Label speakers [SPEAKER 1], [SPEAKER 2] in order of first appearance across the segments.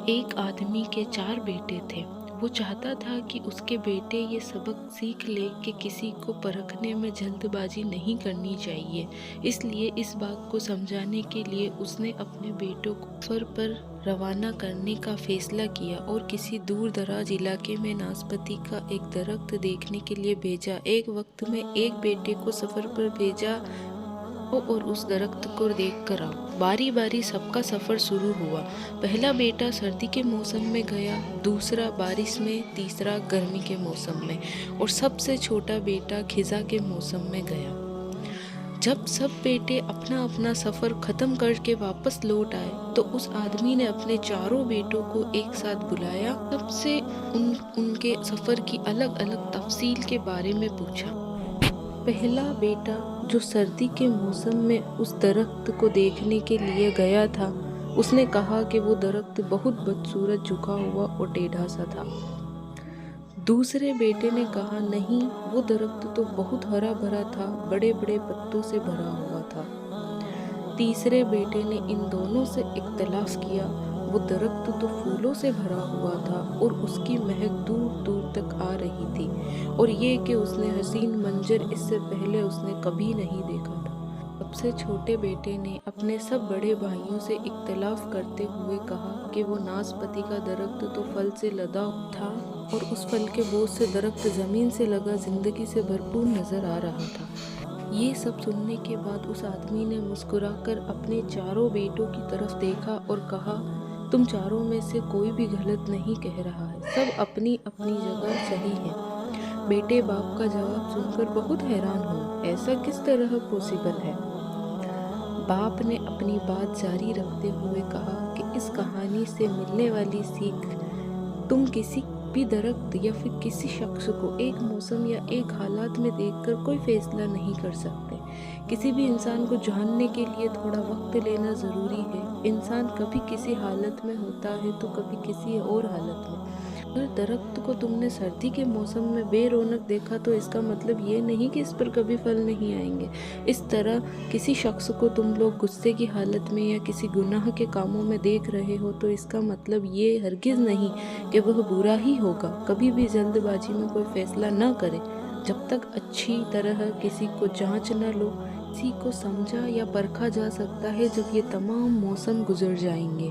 [SPEAKER 1] ایک آدمی کے 4 بیٹے تھے۔ وہ چاہتا تھا کہ اس کے بیٹے یہ سبق سیکھ لے کہ کسی کو پرکھنے میں جلد بازی نہیں کرنی چاہیے۔ اس لیے اس بات کو سمجھانے کے لیے اس نے اپنے بیٹوں کو سفر پر روانہ کرنے کا فیصلہ کیا اور کسی دور دراز علاقے میں ناسپتی کا ایک درخت دیکھنے کے لیے بھیجا۔ ایک وقت میں ایک بیٹے کو سفر پر بھیجا اور اس درخت کو دیکھ کر آؤ۔ باری باری سب کا سفر شروع ہوا۔ پہلا بیٹا سردی کے موسم میں گیا، دوسرا بارش میں، تیسرا گرمی کے موسم میں اور سب سے چھوٹا بیٹا خزاں کے موسم میں گیا۔ جب سب بیٹے اپنا اپنا سفر ختم کر کے واپس لوٹ آئے تو اس آدمی نے اپنے 4 بیٹوں کو ایک ساتھ بلایا، سب سے ان کے سفر کی الگ الگ تفصیل کے بارے میں پوچھا۔ پہلا بیٹا جو سردی کے موسم میں اس درخت کو دیکھنے کے لیے گیا تھا، اس نے کہا کہ وہ درخت بہت بدصورت، جھکا ہوا اور ٹیڑھا سا تھا۔ دوسرے بیٹے نے کہا نہیں، وہ درخت تو بہت ہرا بھرا تھا، بڑے بڑے پتوں سے بھرا ہوا تھا۔ تیسرے بیٹے نے ان دونوں سے اختلاف کیا، وہ درخت تو پھولوں سے بھرا ہوا تھا اور اس کی مہک دور دور تک آ رہی تھی، اور یہ کہ اس نے حسین منظر اس سے پہلے اس نے کبھی نہیں دیکھا تھا۔ سب سے چھوٹے بیٹے نے اپنے سب بڑے بھائیوں سے اختلاف کرتے ہوئے کہا کہ وہ ناسپتی کا درخت تو پھل سے لدا تھا اور اس پھل کے بوجھ سے درخت زمین سے لگا زندگی سے بھرپور نظر آ رہا تھا۔ یہ سب سننے کے بعد اس آدمی نے مسکرا کر اپنے 4 بیٹوں کی طرف دیکھا اور کہا، تم 4 میں سے کوئی بھی غلط نہیں کہہ رہا ہے، سب اپنی اپنی جگہ صحیح ہیں۔ بیٹے باپ کا جواب سن کر بہت حیران ہوئے، ایسا کس طرح پاسبل ہے؟ باپ نے اپنی بات جاری رکھتے ہوئے کہا کہ اس کہانی سے ملنے والی سیکھ، تم کسی بھی درخت یا پھر کسی شخص کو ایک موسم یا ایک حالات میں دیکھ کر کوئی فیصلہ نہیں کر سکتے۔ کسی بھی انسان کو جاننے کے لیے تھوڑا وقت لینا ضروری ہے۔ انسان کبھی کسی حالت میں ہوتا ہے تو کبھی کسی اور حالت میں۔ اگر درخت کو تم نے سردی کے موسم میں بے رونق دیکھا تو اس کا مطلب یہ نہیں کہ اس پر کبھی پھل نہیں آئیں گے۔ اس طرح کسی شخص کو تم لوگ غصے کی حالت میں یا کسی گناہ کے کاموں میں دیکھ رہے ہو تو اس کا مطلب یہ ہرگز نہیں کہ وہ برا ہی ہوگا۔ کبھی بھی جلد بازی میں کوئی فیصلہ نہ کرے، جب تک اچھی طرح کسی کو جانچ نہ لو۔ کسی کو سمجھا یا پرکھا جا سکتا ہے جب یہ تمام موسم گزر جائیں گے۔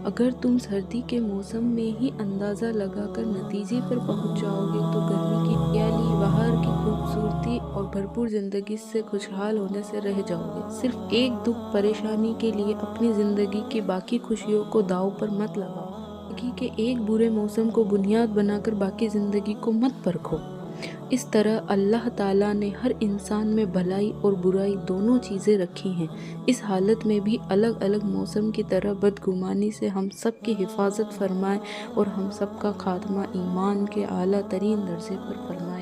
[SPEAKER 1] اگر تم سردی کے موسم میں ہی اندازہ لگا کر نتیجے پر پہنچ جاؤ گے تو گرمی کی ہریالی، بہار کی خوبصورتی اور بھرپور زندگی سے خوشحال ہونے سے رہ جاؤ گے۔ صرف ایک دکھ پریشانی کے لیے اپنی زندگی کی باقی خوشیوں کو داؤ پر مت لگاؤ۔ زندگی کے ایک برے موسم کو بنیاد بنا کر باقی زندگی کو مت پرکھو۔ اس طرح اللہ تعالیٰ نے ہر انسان میں بھلائی اور برائی دونوں چیزیں رکھی ہیں۔ اس حالت میں بھی الگ الگ موسم کی طرح بدگمانی سے ہم سب کی حفاظت فرمائے اور ہم سب کا خاتمہ ایمان کے اعلیٰ ترین درجے پر فرمائے۔